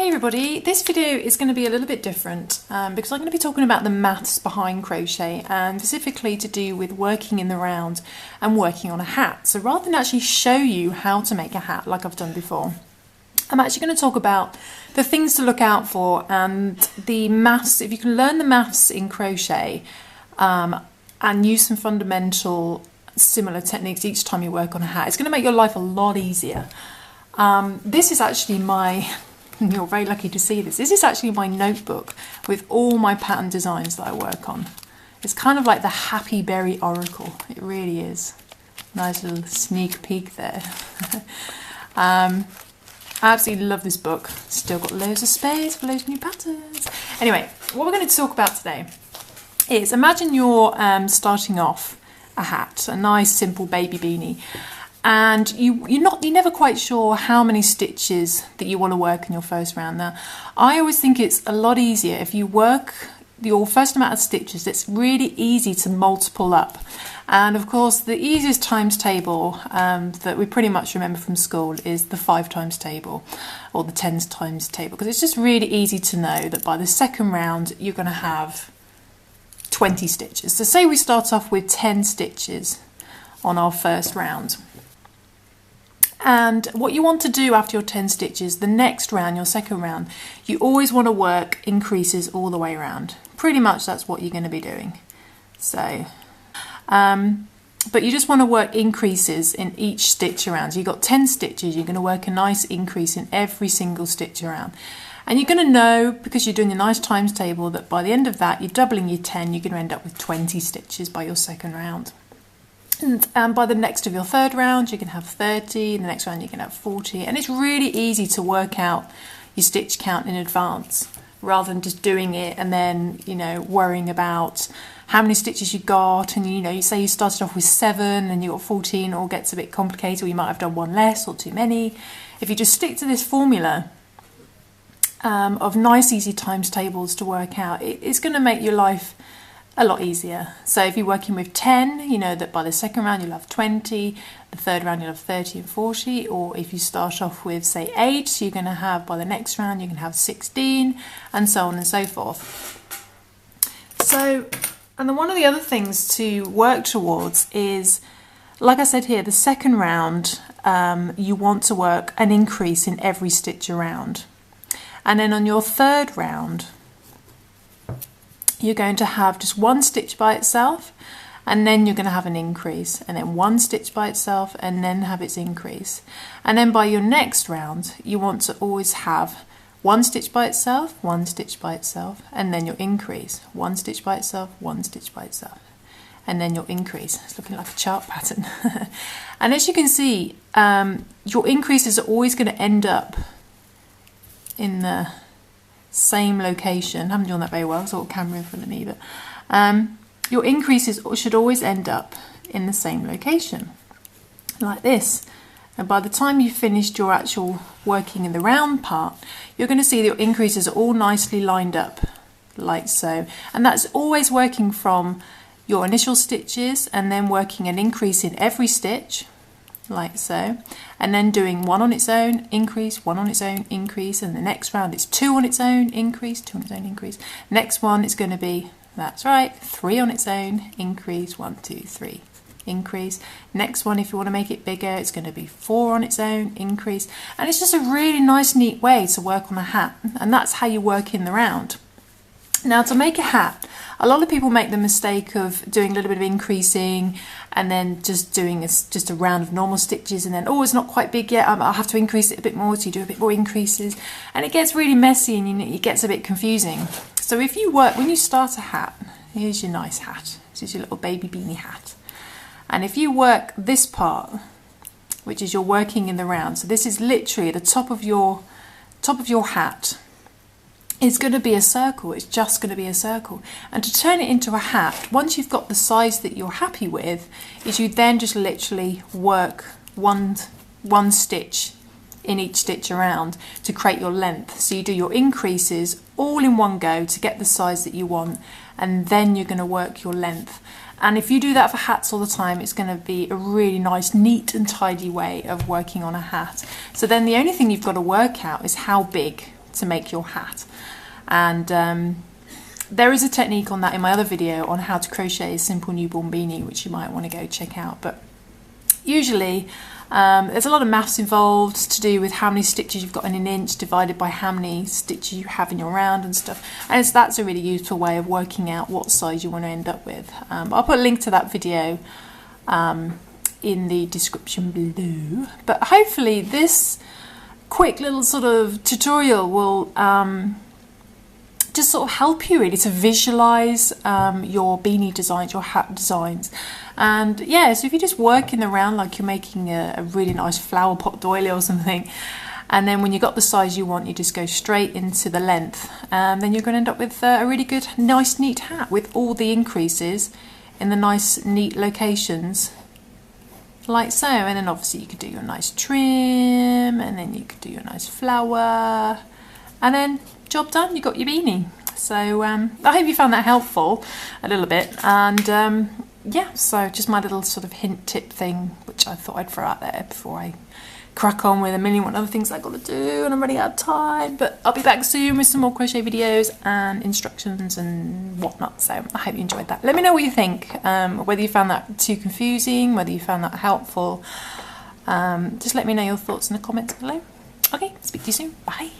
Hey everybody, this video is going to be a little bit different because I'm going to be talking about the maths behind crochet and specifically to do with working in the round and working on a hat. So rather than actually show you how to make a hat like I've done before, I'm actually going to talk about the things to look out for and the maths. If you can learn the maths in crochet and use some fundamental similar techniques each time you work on a hat, it's going to make your life a lot easier. This is actually you're very lucky to see this. This is actually my notebook with all my pattern designs that I work on. It's kind of like the HappyBerry oracle. It really is. Nice little sneak peek there. I absolutely love this book. Still got loads of space for loads of new patterns. Anyway, what we're going to talk about today is imagine you're starting off a hat, a nice simple baby beanie. And you're never quite sure how many stitches that you want to work in your first round. Now, I always think it's a lot easier if you work your first amount of stitches. It's really easy to multiple up. And of course, the easiest times table that we pretty much remember from school is the 5 times table or the 10 times table, because it's just really easy to know that by the second round, you're going to have 20 stitches. So say we start off with 10 stitches on our first round. And what you want to do after your 10 stitches, the next round, your second round, you always want to work increases all the way around. Pretty much that's what you're going to be doing. So, but you just want to work increases in each stitch around. So you've got 10 stitches, you're going to work a nice increase in every single stitch around. And you're going to know, because you're doing a nice times table, that by the end of that, you're doubling your 10, you're going to end up with 20 stitches by your second round. And by the next of your third round, you can have 30, the next round you can have 40, and it's really easy to work out your stitch count in advance rather than just doing it and then, worrying about how many stitches you got. And, you say you started off with 7 and you got 14, it all gets a bit complicated, or you might have done one less or too many. If you just stick to this formula of nice, easy times tables to work out, it's going to make your life a lot easier. So if you're working with 10, you know that by the second round you'll have 20, the third round you'll have 30 and 40, or if you start off with say 8, you're going to have by the next round you can have 16, and so on and so forth. So, and then one of the other things to work towards is, like I said here, the second round you want to work an increase in every stitch around, and then on your third round you're going to have just 1 stitch by itself, and then you're going to have an increase, and then 1 stitch by itself, and then have its increase. And then by your next round, you want to always have 1 stitch by itself, 1 stitch by itself, and then your increase. 1 stitch by itself, 1 stitch by itself, and then your increase. It's looking like a chart pattern. And as you can see, your increases are always going to end up in the same location. I haven't done that very well, so I've got a camera in front of me, but your increases should always end up in the same location, like this. And by the time you've finished your actual working in the round part, you're going to see that your increases are all nicely lined up, like so. And that's always working from your initial stitches and then working an increase in every stitch, like so, and then doing 1 on its own, increase, 1 on its own, increase, and the next round it's 2 on its own, increase, 2 on its own, increase. Next one is going to be, that's right, 3 on its own, increase, 1, 2, 3, increase. Next one, if you want to make it bigger, it's going to be 4 on its own, increase. And it's just a really nice, neat way to work on a hat, and that's how you work in the round. Now, to make a hat, a lot of people make the mistake of doing a little bit of increasing and then just doing just a round of normal stitches, and then, oh, it's not quite big yet, I'll have to increase it a bit more, so you do a bit more increases, and it gets really messy and it gets a bit confusing. So if you work, when you start a hat, here's your nice hat, this is your little baby beanie hat, and if you work this part, which is you're working in the round, so this is literally the top of your hat, it's going to be a circle. It's just going to be a circle. And to turn it into a hat, once you've got the size that you're happy with, is you then just literally work one stitch in each stitch around to create your length. So you do your increases all in one go to get the size that you want, and then you're going to work your length. And if you do that for hats all the time, it's going to be a really nice, neat and tidy way of working on a hat. So then the only thing you've got to work out is how big to make your hat. And there is a technique on that in my other video on how to crochet a simple newborn beanie, which you might want to go check out. But usually there's a lot of maths involved to do with how many stitches you've got in an inch divided by how many stitches you have in your round and stuff, and that's a really useful way of working out what size you want to end up with. But I'll put a link to that video in the description below. But hopefully this quick little sort of tutorial will just sort of help you really to visualize your beanie designs, your hat designs. And yeah, so if you just work in the round like you're making a really nice flower pot doily or something, and then when you got the size you want, you just go straight into the length, and then you're going to end up with a really good, nice, neat hat with all the increases in the nice, neat locations, like so. And then obviously you could do your nice trim, and then you could do your nice flower, and then job done, you got your beanie. So I hope you found that helpful a little bit, and yeah, so just my little sort of hint tip thing, which I thought I'd throw out there before I crack on with a million other things I've got to do and I'm running out of time. But I'll be back soon with some more crochet videos and instructions and whatnot, so I hope you enjoyed that. Let me know what you think, whether you found that too confusing, whether you found that helpful. Just let me know your thoughts in the comments below. Okay, speak to you soon. Bye.